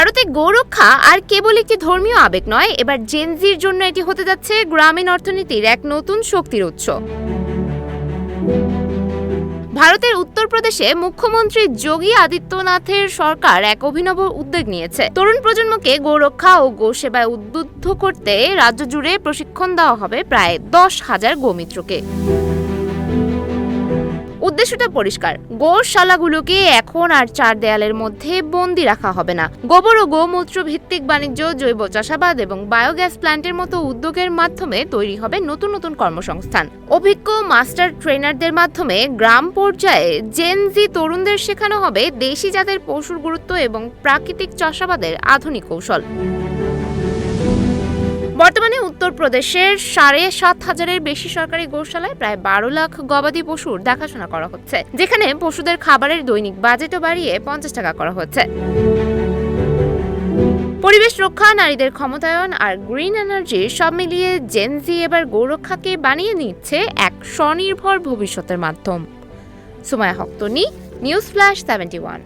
ভারতে গোরক্ষা আর কেবল একটি ধর্মীয় আবেগ নয়, এবার জেনজির জন্য এটি হতে যাচ্ছে গ্রামীণ অর্থনীতির এক নতুন শক্তির উৎস। ভারতের উত্তরপ্রদেশে মুখ্যমন্ত্রী যোগী আদিত্যনাথের সরকার এক অভিনব উদ্যোগ নিয়েছে। তরুণ প্রজন্মকে গোরক্ষা ও গোসেবায় উদ্বুদ্ধ করতে রাজ্য জুড়ে প্রশিক্ষণ দেওয়া হবে প্রায় 10,000 গোমিত্রকে। উদ্দেশ্যটা পরিষ্কার, গোশালাগুলোকে এখন আর চার দেয়ালের মধ্যে বন্দি রাখা হবে না। গোবর ও গোমূত্র ভিত্তিক বাণিজ্য, জৈব চাষাবাদ এবং বায়োগ্যাস প্ল্যান্টের মতো উদ্যোগের মাধ্যমে তৈরি হবে নতুন নতুন কর্মসংস্থান। অভিজ্ঞ মাস্টার ট্রেনারদের মাধ্যমে গ্রাম পর্যায়ে জেনজি তরুণদের শেখানো হবে দেশি জাতের পশুর গুরুত্ব এবং প্রাকৃতিক চাষাবাদের আধুনিক কৌশল। বর্তমানে উত্তরপ্রদেশের 7,500-এর বেশি সরকারি গোশালায় প্রায় 12 লাখ গবাদি পশুর দেখাশোনা করা হচ্ছে, যেখানে পশুদের খাবারের দৈনিক বাজেটও বাড়িয়ে 50 টাকা করা হচ্ছে। পরিবেশ রক্ষা, নারীদের ক্ষমতায়ন আর গ্রিন এনার্জি সব মিলিয়ে জেনজি এবার গোরক্ষাকে বানিয়ে নিচ্ছে এক স্বনির্ভর ভবিষ্যতের মাধ্যম। সুমাইয়া হক তনি, নিউজ ফ্ল্যাশ 71।